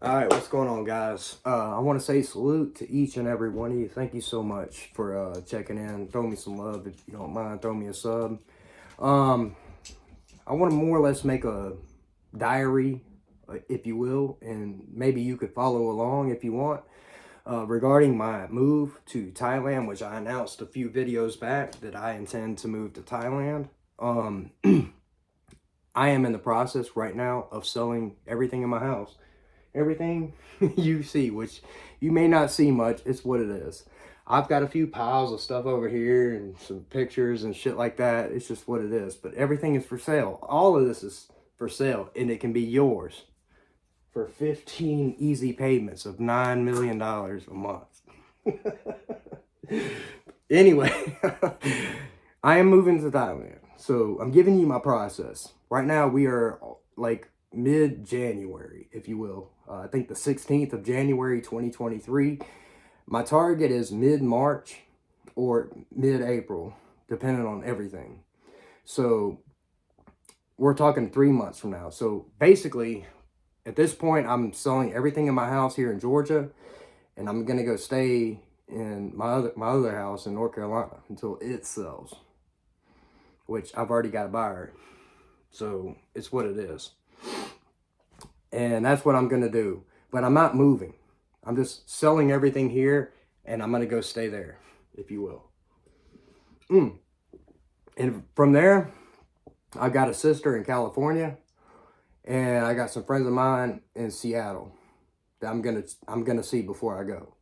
All right, what's going on, guys? I want to say salute to each and every one of you. Thank you so much for checking in. Throw me some love if you don't mind. Throw me a sub. Um, I want to more or less make a diary, if you will, and maybe you could follow along if you want. Regarding my move to Thailand, which I announced a few videos back that I intend to move to Thailand. Um, I am in the process right now of selling everything in my house. Everything you see, which you may not see much, it's what it is. I've got a few piles of stuff over here and some pictures and shit like that. It's just what it is. But everything is for sale. All of this is for sale, and it can be yours for 15 easy payments of $9 million a month. Anyway, I am moving to Thailand. So I'm giving you my process. Right now, we are like mid-January, if you will. I think the 16th of January, 2023. My target is mid-March or mid-April, depending on everything. So we're talking 3 months from now. So basically, at this point, I'm selling everything in my house here in Georgia, and I'm gonna go stay in my other house in North Carolina until it sells, which I've already got a buyer. So it's what it is. And that's what I'm going to do. But I'm not moving. I'm just selling everything here, and I'm going to go stay there, if you will. And from there, I've got a sister in California, and I got some friends of mine in Seattle that I'm gonna see before I go.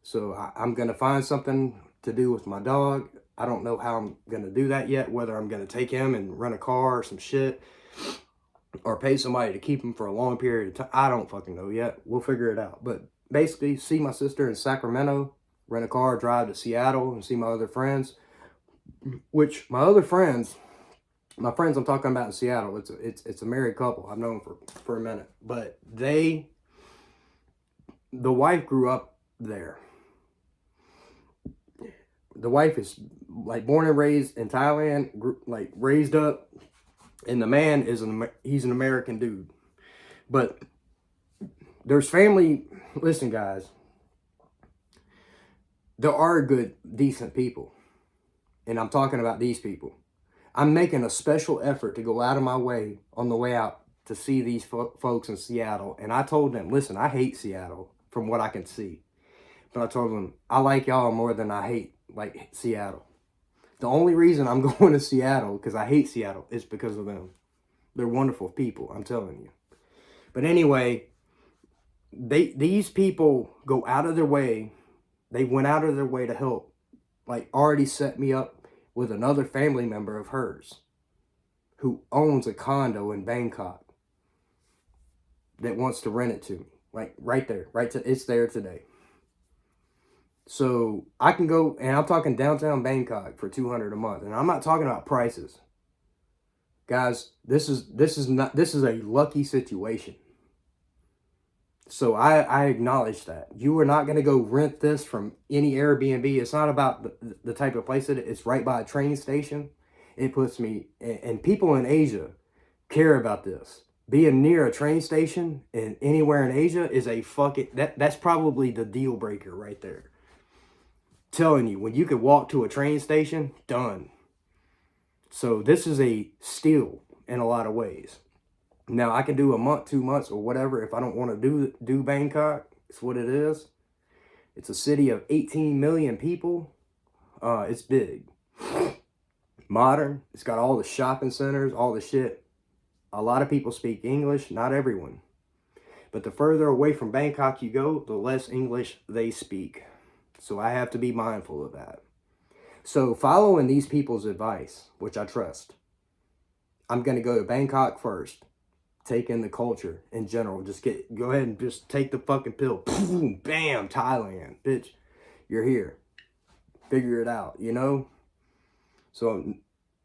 So I'm going to find something to do with my dog. I don't know how I'm going to do that yet, whether I'm going to take him and rent a car or some shit, or pay somebody to keep him for a long period of time. I don't fucking know yet. We'll figure it out. But basically, see my sister in Sacramento, rent a car, drive to Seattle, and see my other friends. Which my friends I'm talking about in Seattle, it's a married couple I've known for a minute. But the wife grew up there. The wife is like born and raised in Thailand, like raised up, and the man he's an American dude. But there's family. Listen, guys, there are good, decent people, and I'm talking about these people. I'm making a special effort to go out of my way on the way out to see these folks in Seattle. And I told them, listen, I hate Seattle from what I can see. But I told them, I like y'all more than I hate like Seattle. The only reason I'm going to Seattle, because I hate Seattle, is because of them. They're wonderful people, I'm telling you. But anyway, these people go out of their way. They went out of their way to help, like already set me up with another family member of hers who owns a condo in Bangkok that wants to rent it to me. Like right there, it's there today. So I can go, and I'm talking downtown Bangkok for $200 a month, and I'm not talking about prices, guys. This is a lucky situation. So I acknowledge that. You are not going to go rent this from any Airbnb. It's not about the type of place it's right by a train station. It puts me, and people in Asia care about this. Being near a train station and anywhere in Asia is a fucking, that's probably the deal breaker right there. Telling you, when you could walk to a train station, done. So this is a steal in a lot of ways. Now, I can do a month, 2 months, or whatever if I don't want to do Bangkok. It's what it is. It's a city of 18 million people. It's big. Modern. It's got all the shopping centers, all the shit. A lot of people speak English. Not everyone. But the further away from Bangkok you go, the less English they speak. So I have to be mindful of that. So following these people's advice, which I trust, I'm going to go to Bangkok first. Take in the culture in general. Go ahead and just take the fucking pill. Boom, bam, Thailand. Bitch, you're here. Figure it out, you know? So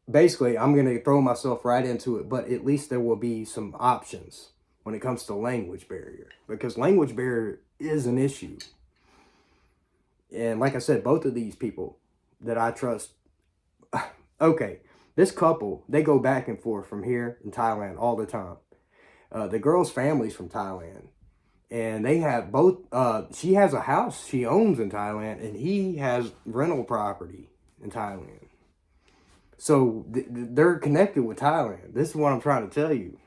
basically, I'm going to throw myself right into it, but at least there will be some options when it comes to language barrier, because language barrier is an issue. And like I said, both of these people that I trust, okay, this couple, they go back and forth from here in Thailand all the time. The girl's family's from Thailand, And they have both, she has a house she owns in Thailand, and he has rental property in Thailand. So they're connected with Thailand. This is what I'm trying to tell you.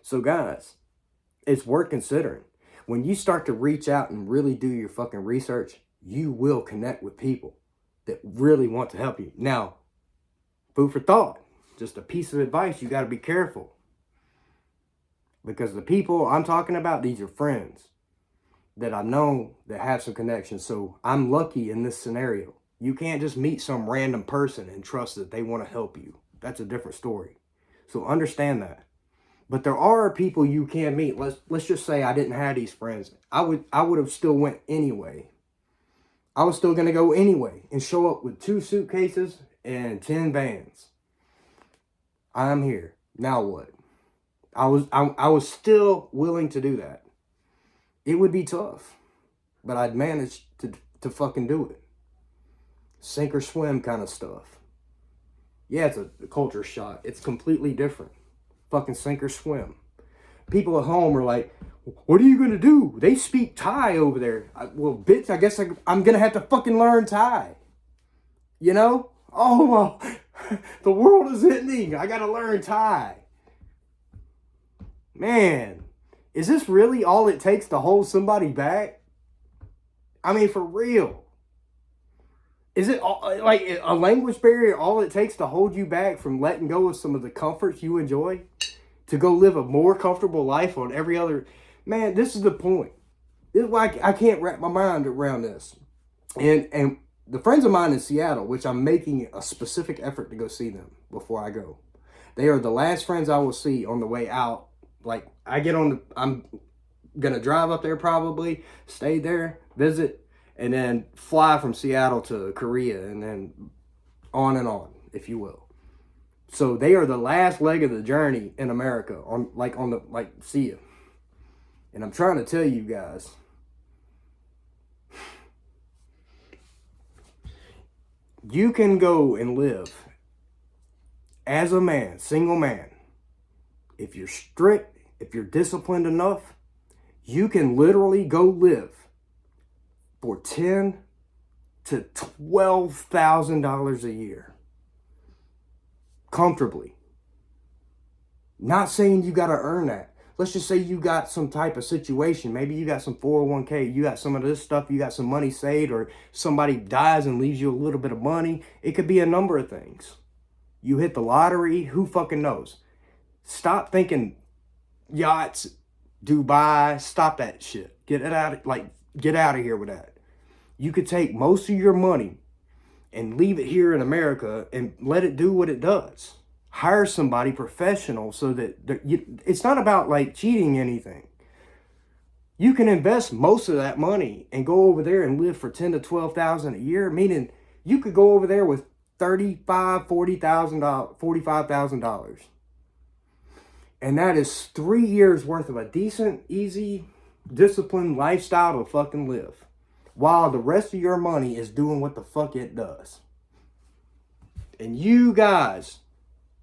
So guys, it's worth considering. When you start to reach out and really do your fucking research, you will connect with people that really want to help you. Now, food for thought, just a piece of advice, you got to be careful. Because the people I'm talking about, these are friends that I know that have some connections. So I'm lucky in this scenario. You can't just meet some random person and trust that they want to help you. That's a different story. So understand that. But there are people you can meet. Let's just say I didn't have these friends. I would have still went anyway. I was still going to go anyway and show up with 2 suitcases and 10 vans. I'm here. Now what? I was still willing to do that. It would be tough, but I'd manage to fucking do it. Sink or swim kind of stuff. Yeah, it's a culture shock. It's completely different. Fucking sink or swim. People at home are like, what are you going to do? They speak Thai over there. Well, bitch, I guess I'm going to have to fucking learn Thai. You know? Oh, well, the world is ending. I got to learn Thai. Man, is this really all it takes to hold somebody back? I mean, for real. Is it like a language barrier all it takes to hold you back from letting go of some of the comforts you enjoy? To go live a more comfortable life on every other... Man, this is the point. This is why I can't wrap my mind around this. And the friends of mine in Seattle, which I'm making a specific effort to go see them before I go. They are the last friends I will see on the way out. Like, I'm going to drive up there probably, stay there, visit, and then fly from Seattle to Korea, and then on, if you will. So they are the last leg of the journey in America, see you. And I'm trying to tell you guys, you can go and live as a man, single man. If you're strict, if you're disciplined enough, you can literally go live for $10,000 to $12,000 a year. Comfortably. Not saying you got to earn that. Let's just say you got some type of situation. Maybe you got some 401k, you got some of this stuff, you got some money saved, or somebody dies and leaves you a little bit of money. It could be a number of things. You hit the lottery, who fucking knows? Stop thinking yachts, Dubai, stop that shit. Get out of here with that. You could take most of your money and leave it here in America and let it do what it does. Hire somebody professional so that it's not about like cheating anything. You can invest most of that money and go over there and live for $10,000 to $12,000 a year, meaning you could go over there with $45,000. And that is 3 years worth of a decent, easy, disciplined lifestyle to fucking live. While the rest of your money is doing what the fuck it does. And you guys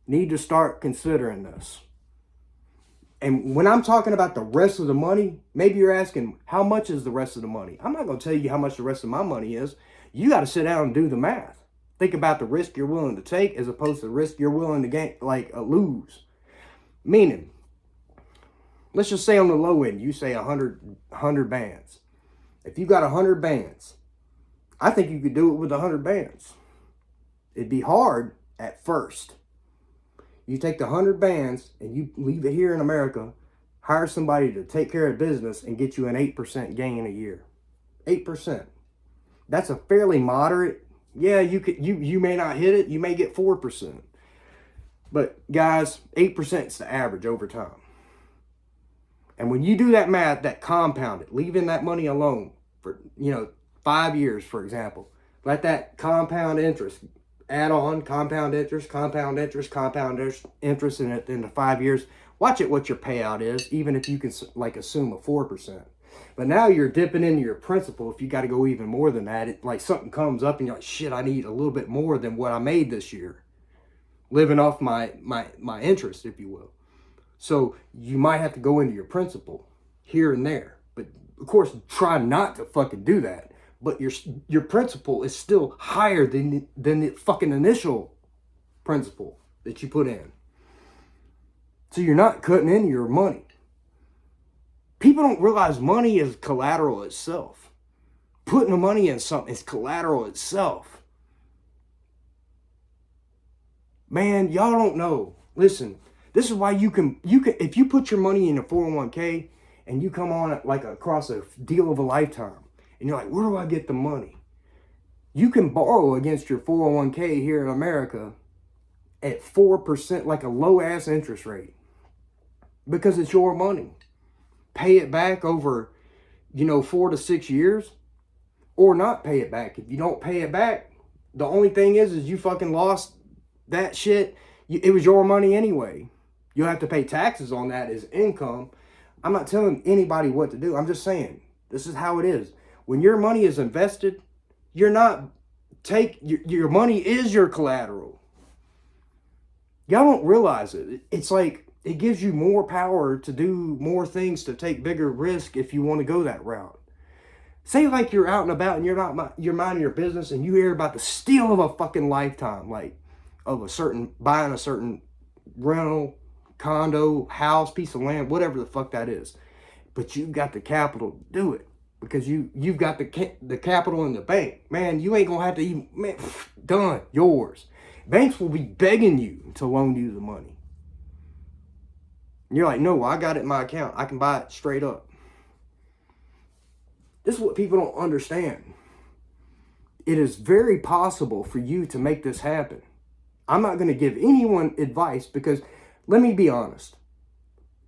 need to start considering this. And when I'm talking about the rest of the money, maybe you're asking, how much is the rest of the money? I'm not going to tell you how much the rest of my money is. You got to sit down and do the math. Think about the risk you're willing to take as opposed to the risk you're willing to gain, lose. Meaning, let's just say on the low end, you say 100 bands. If you got 100 bands, I think you could do it with 100 bands. It'd be hard at first. You take the 100 bands and you leave it here in America, hire somebody to take care of business and get you an 8% gain a year. 8%. That's a fairly moderate. Yeah, you may not hit it. You may get 4%. But guys, 8% is the average over time. And when you do that math, that compound it, leaving that money alone for, 5 years, for example, let that compound interest add on, compound interest in it in the 5 years. Watch it what your payout is, even if you can assume a 4%. But now you're dipping into your principal. If you got to go even more than that, something comes up and you're like, shit, I need a little bit more than what I made this year. Living off my interest, if you will. So you might have to go into your principal. here and there. But of course, try not to fucking do that. But your principal is still higher than the fucking initial principal that you put in. So you're not cutting into your money. People don't realize money is collateral itself. Putting the money in something is collateral itself. Man, y'all don't know. Listen, this is why you can if you put your money in a 401k and you come on like across a deal of a lifetime and you're like, where do I get the money? You can borrow against your 401k here in America at 4%, like a low ass interest rate, because it's your money. Pay it back over, 4 to 6 years, or not pay it back. If you don't pay it back, the only thing is you fucking lost that shit. It was your money anyway. You'll have to pay taxes on that as income. I'm not telling anybody what to do. I'm just saying, this is how it is. When your money is invested, your money is your collateral. Y'all don't realize it. It's like, it gives you more power to do more things, to take bigger risk if you want to go that route. Say like you're out and about and you're minding your business and you hear about the steal of a fucking lifetime, like buying a certain rental, condo, house, piece of land, whatever the fuck that is. But you've got the capital to do it because you've got the capital in the bank. Man, you ain't gonna have to even, man, done, yours. Banks will be begging you to loan you the money. You're like, no, I got it in my account. I can buy it straight up. This is what people don't understand. It is very possible for you to make this happen. I'm not going to give anyone advice because, let me be honest,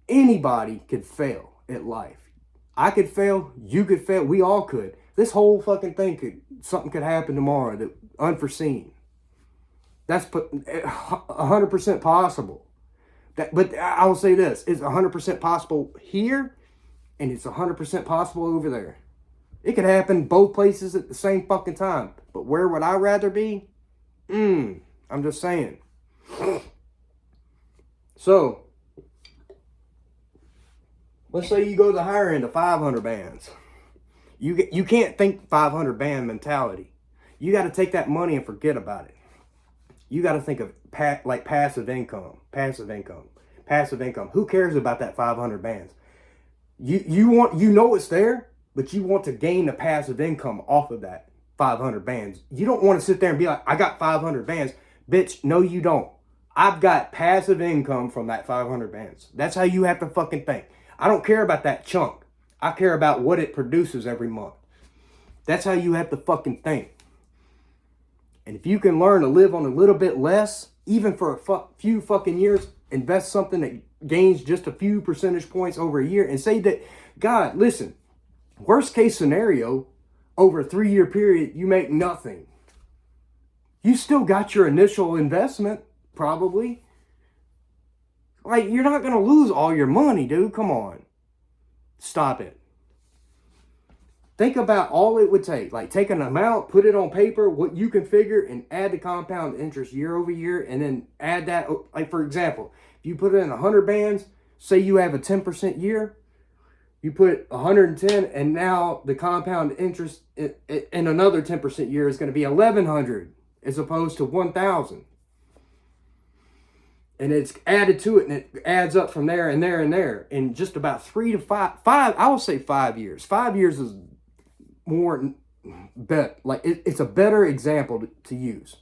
anybody could fail at life. I could fail, you could fail, we all could. This whole fucking thing something could happen tomorrow that unforeseen. That's 100% possible. But I will say this, it's 100% possible here, and it's 100% possible over there. It could happen both places at the same fucking time. But where would I rather be? I'm just saying. So, let's say you go to the higher end of 500 bands. You can't think 500 band mentality. You got to take that money and forget about it. You got to think of passive income. Who cares about that 500 bands? You know it's there, but you want to gain the passive income off of that 500 bands. You don't want to sit there and be like, I got 500 bands. Bitch, no you don't. I've got passive income from that 500 bands. That's how you have to fucking think. I don't care about that chunk. I care about what it produces every month. That's how you have to fucking think. And if you can learn to live on a little bit less, even for a few fucking years, invest something that gains just a few percentage points over a year and say that, God, listen, worst case scenario, over a 3-year period, you make nothing. You still got your initial investment, probably. Like, you're not going to lose all your money, dude. Come on. Stop it. Think about all it would take. Like, take an amount, put it on paper, what you can figure, and add the compound interest year over year, and then add that. Like, for example, if you put it in 100 bands, say you have a 10% year, you put 110, and now the compound interest in another 10% year is going to be 1,100 as opposed to 1,000. And it's added to it, and it adds up from there and there and there. In just about 3 to 5, I will say 5 years. 5 years is more, it's a better example to use.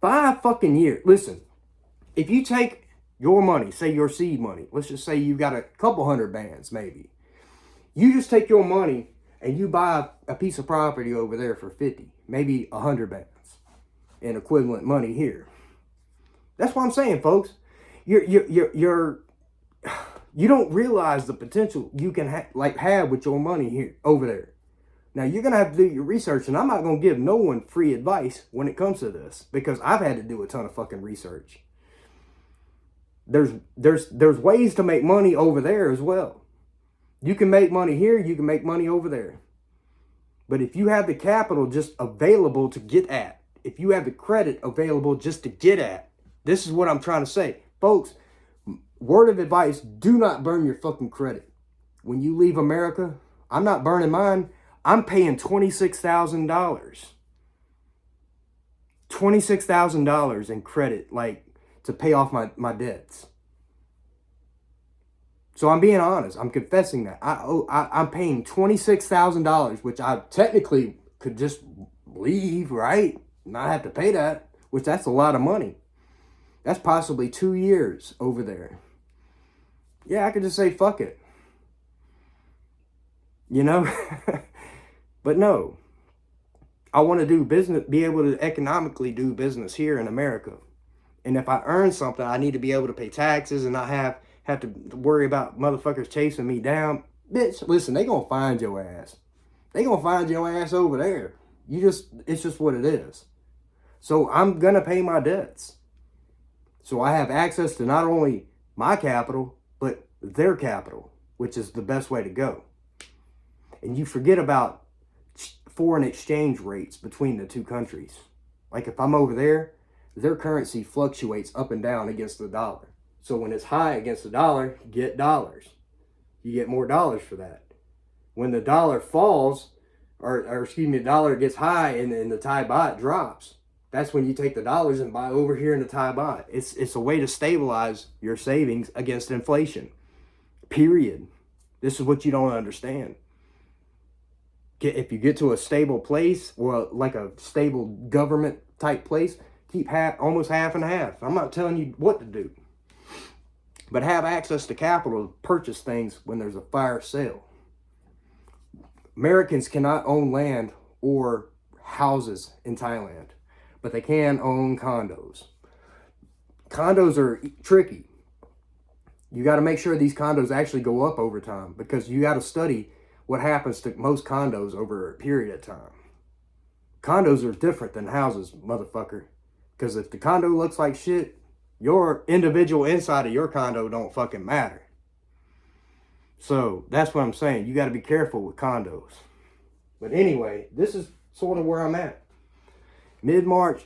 5 fucking years. Listen, if you take your money, say your seed money, let's just say you've got a couple hundred bands maybe. You just take your money and you buy a piece of property over there for 50, maybe 100 bands in equivalent money here. That's what I'm saying, folks. You don't realize the potential you can have with your money here over there. Now you're gonna have to do your research, and I'm not gonna give no one free advice when it comes to this because I've had to do a ton of fucking research. There's ways to make money over there as well. You can make money here, you can make money over there. But if you have the capital just available to get at, if you have the credit available just to get at, this is what I'm trying to say. Folks, word of advice, do not burn your fucking credit. when you leave America, I'm not burning mine. I'm paying $26,000. $26,000 in credit, like, to pay off my debts. So I'm being honest. I'm confessing that. I'm paying $26,000, which I technically could just leave, right? Not have to pay that, which that's a lot of money. That's possibly 2 years over there. Yeah, I could just say, fuck it. You know? But no. I want to do business, be able to economically do business here in America. And if I earn something, I need to be able to pay taxes and not have to worry about motherfuckers chasing me down. Bitch, listen, they gonna find your ass. They gonna find your ass over there. It's just what it is. So I'm gonna pay my debts. So I have access to not only my capital, but their capital, which is the best way to go. And you forget about foreign exchange rates between the two countries. Like if I'm over there, their currency fluctuates up and down against the dollar. So when it's high against the dollar, get dollars. You get more dollars for that. When the dollar falls, the dollar gets high and the Thai baht drops, that's when you take the dollars and buy over here in the Thai baht. It's a way to stabilize your savings against inflation. Period. This is what you don't understand. If you get to a stable place, or like a stable government type place, keep almost half and half. I'm not telling you what to do, but have access to capital to purchase things when there's a fire sale. Americans cannot own land or houses in Thailand, but they can own condos. Condos are tricky. You got to make sure these condos actually go up over time, because you got to study what happens to most condos over a period of time. Condos are different than houses, motherfucker. Because if the condo looks like shit, your individual inside of your condo don't fucking matter. So that's what I'm saying. You got to be careful with condos. But anyway, this is sort of where I'm at. Mid-March,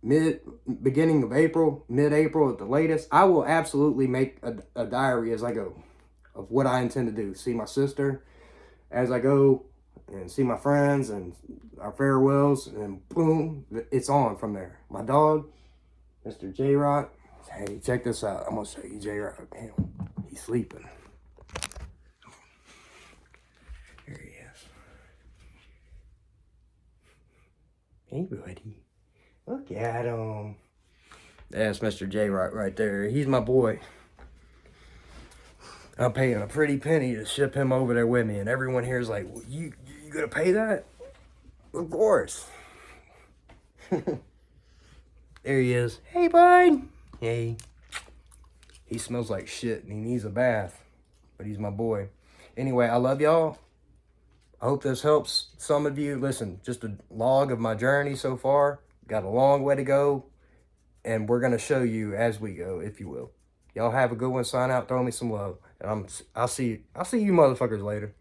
beginning of April, mid-April at the latest, I will absolutely make a diary as I go of what I intend to do. See my sister as I go, and see my friends and our farewells, and boom, it's on from there. My dog, Mr. J-Rock. Hey, check this out. I'm going to show you J-Rock. Damn, he's sleeping. Here he is. Hey, buddy. Look at him. That's Mr. J-Rock right there. He's my boy. I'm paying a pretty penny to ship him over there with me. And everyone here is like, well, you gonna pay that? Of course. There he is. Hey, bud. Hey. He smells like shit and he needs a bath. But he's my boy. Anyway, I love y'all. I hope this helps some of you. Listen, just a log of my journey so far. Got a long way to go. And we're going to show you as we go, if you will. Y'all have a good one. Sign out. Throw me some love. And I'll see you motherfuckers later.